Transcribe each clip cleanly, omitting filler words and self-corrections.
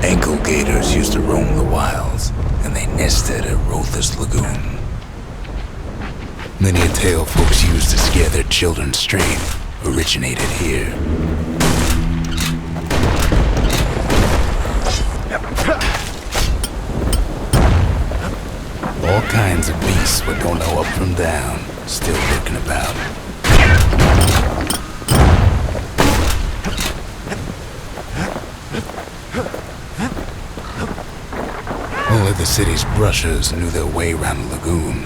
Ankle gators used to roam the wilds, and they nested at Roathus Lagoon. Many a tale folks used to scare their children straight originated here. All kinds of beasts what don't know up from down, still lurking about. Only the city's brushers knew their way around the lagoon.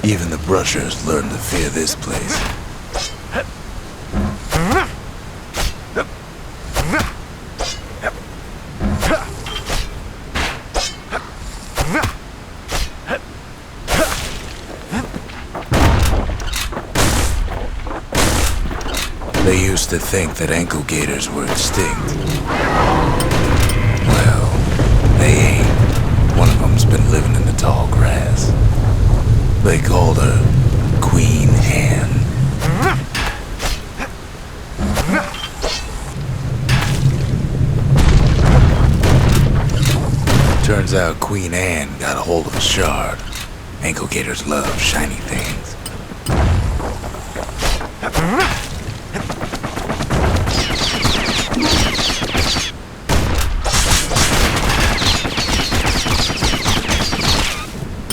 Even the brushers learned to fear this place. They used to think that ankle gators were extinct. Well, they ain't. One of them's been living in the tall grass. They called her Queen Anne. Turns out Queen Anne got a hold of a shard. Ankle gators love shiny things.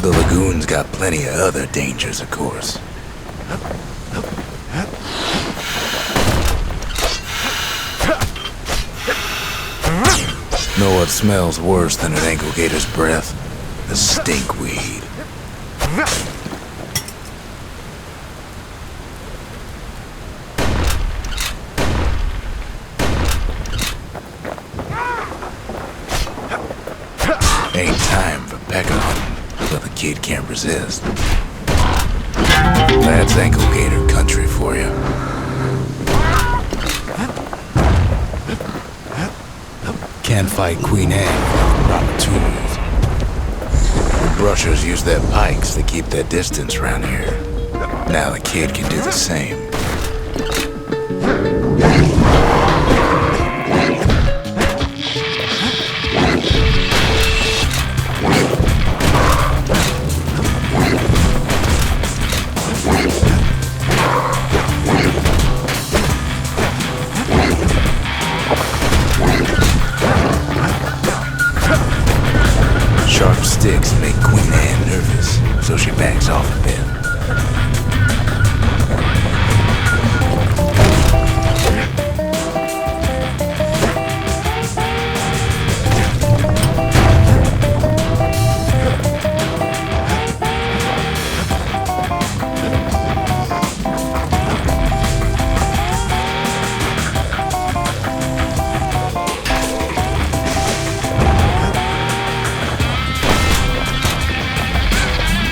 The lagoon's got plenty of other dangers, of course. Know what smells worse than an ankle gator's breath? The stinkweed. Ain't time for pecker hunting. But the kid can't resist. That's ankle gator country for you. Can't fight Queen Anne without the proper tools. Brushers use their pikes to keep their distance around here. Now the kid can do the same. Sharp sticks make Queen Anne nervous, so she backs off a bit.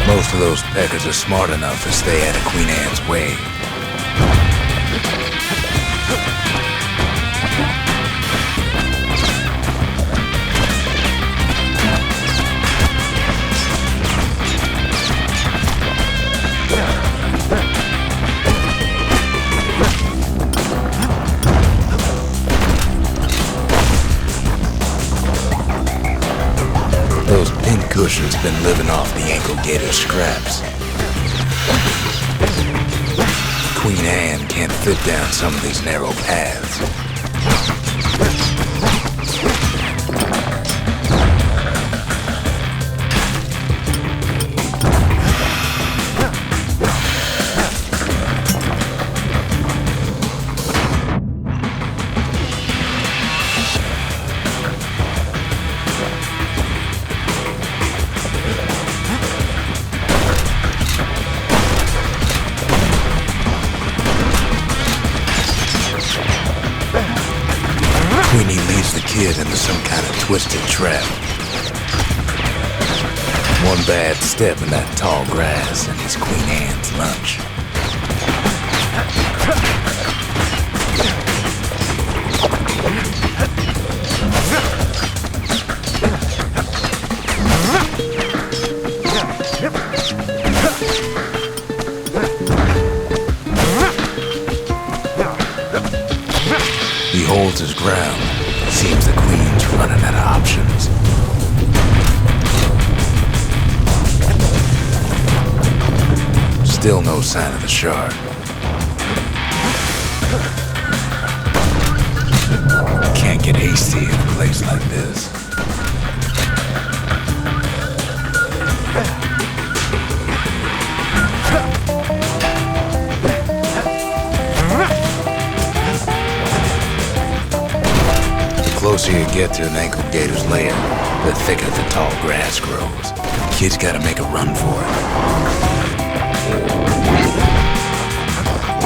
Most of those peckers are smart enough to stay out of Queen Anne's way. Those pink cushions been living off the ankle gator scraps. Queen Anne can't fit down some of these narrow paths. Queenie leads the kid into some kind of twisted trap. One bad step in that tall grass and it's Queen Anne's lunch. He holds his ground. Seems the Queen's running out of options. Still no sign of the shard. Can't get hasty in a place like this. The closer you get to an ankle gator's lair, the thicker the tall grass grows. Kid's gotta make a run for it.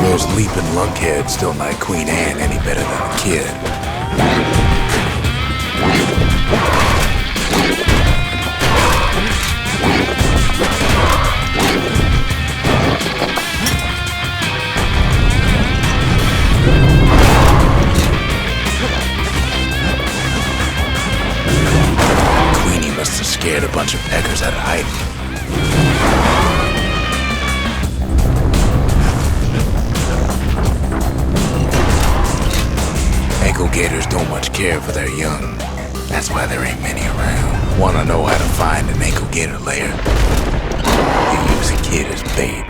Those leaping lunkheads don't like Queen Anne any better than the kid. Must have scared a bunch of peckers out of hiding. Ankle gators don't much care for their young. That's why there ain't many around. Wanna know how to find an ankle gator lair? You use a kid as bait.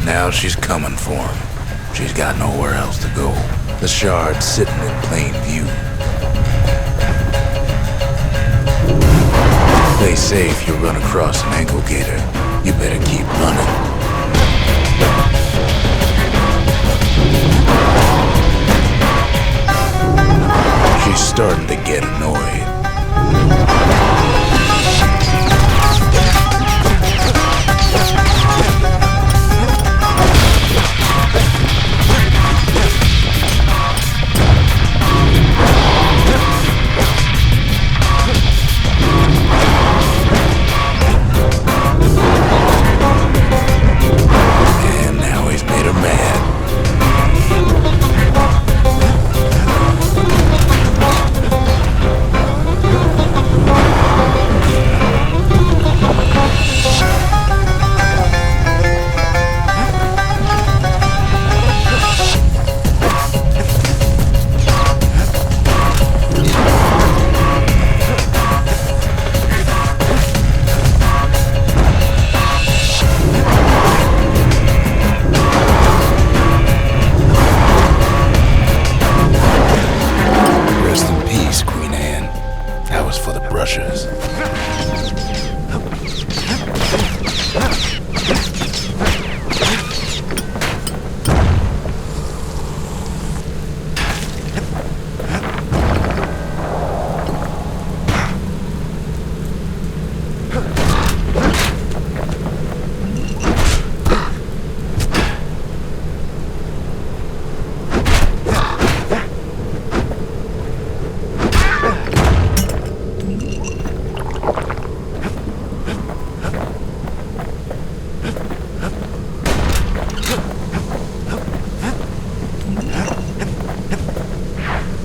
Now she's coming for him. She's got nowhere else to go. The shard's sitting in plain view. They say if you run across an ankle gator, you better keep running. She's starting to get annoyed.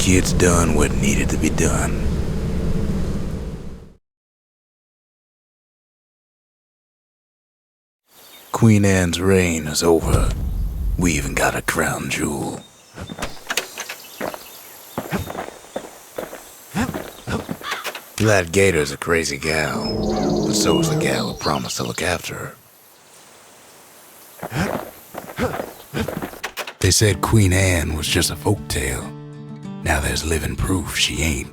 kids done what needed to be done. Queen Anne's reign is over. We even got a crown jewel. Glad Gator's a crazy gal, but so is the gal who promised to look after her. They said Queen Anne was just a folktale. Now there's living proof she ain't.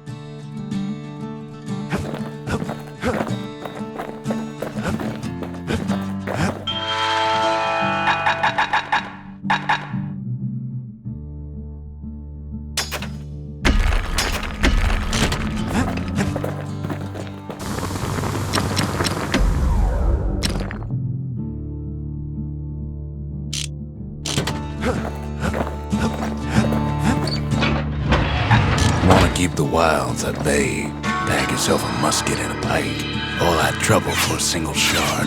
Keep the wilds at bay. Pack yourself a musket and a pike. All that trouble for a single shard.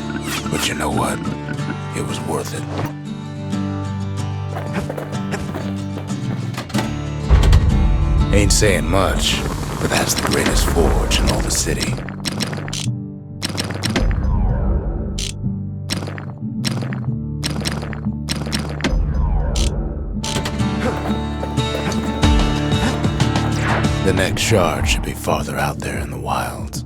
But you know what? It was worth it. Ain't saying much, but that's the greatest forge in all the city. The next shard should be farther out there in the wilds.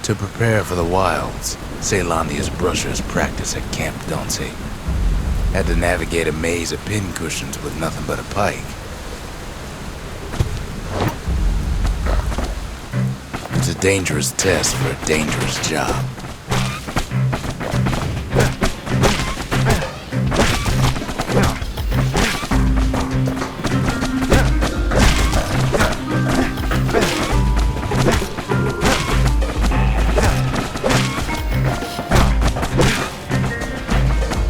To prepare for the wilds, Caelondia's brushers practice at Camp Dauncey. Had to navigate a maze of pincushions with nothing but a pike. It's a dangerous test for a dangerous job.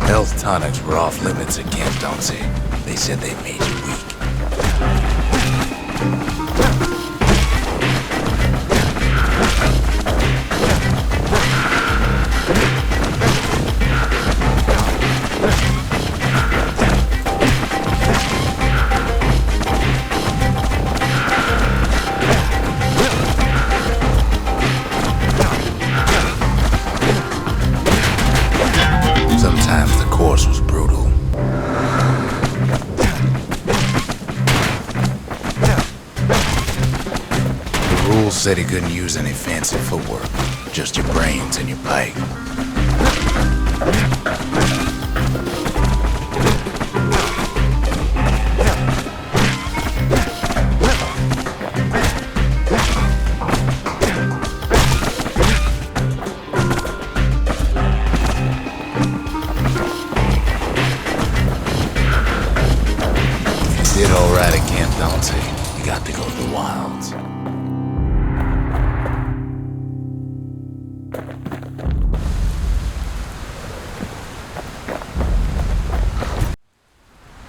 Health tonics were off limits at Camp Dauncey. They said they made you weak. Sometimes the course was brutal. The rules said he couldn't use any fancy footwork, just your brains and your pike. Did all right at Camp Dauncey. You got to go to the wilds.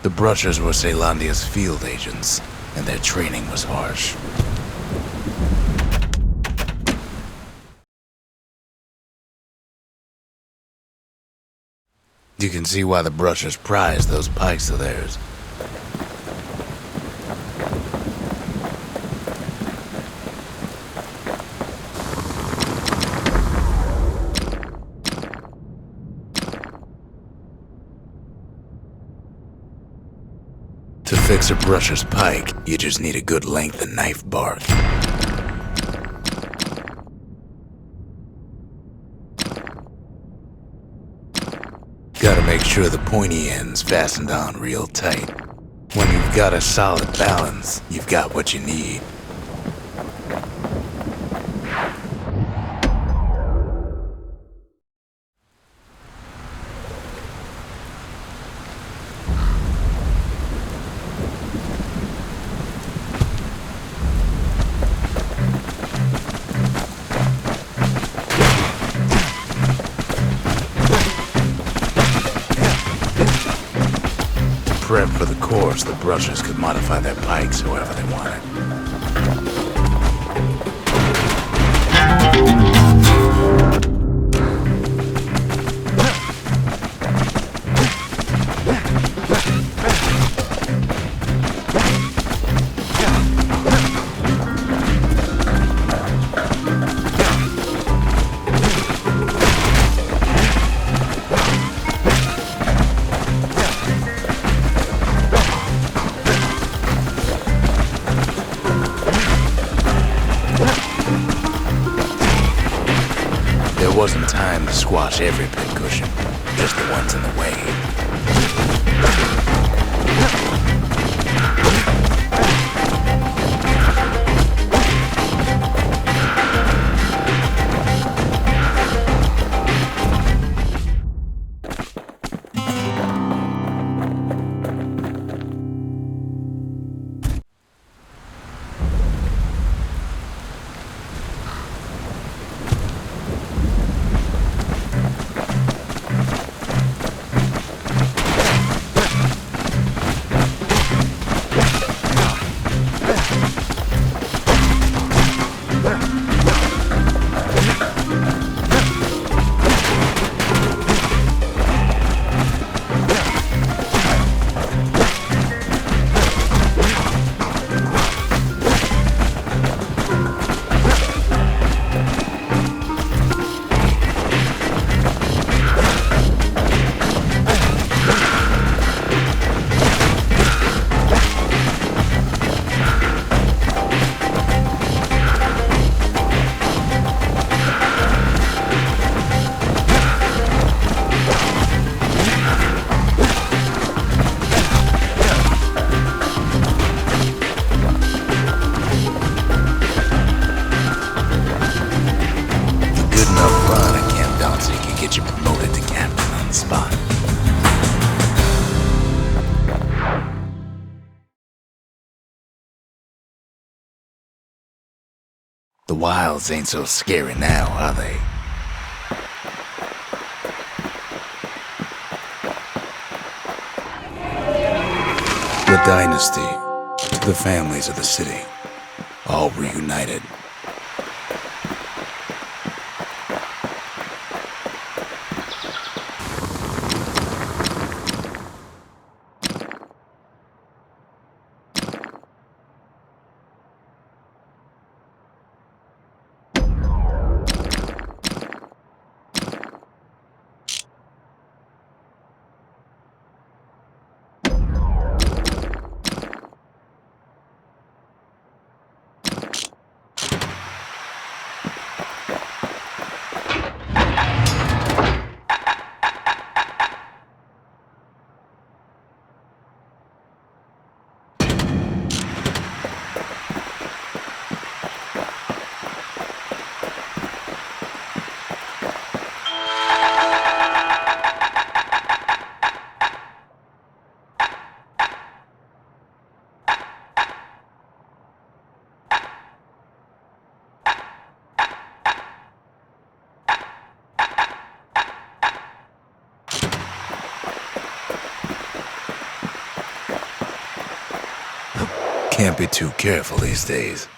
The brushers were Caelondia's field agents, and their training was harsh. You can see why the brushers prize those pikes of theirs. To fix a brusher's pike, you just need a good length of knife bark. Gotta make sure the pointy end's fastened on real tight. When you've got a solid balance, you've got what you need. Prep for the course, the brushers could modify their pikes however they wanted. squash every pincushion, just the ones in the way. The wilds ain't so scary now, are they? The dynasty, the families of the city, all reunited. Can't be too careful these days.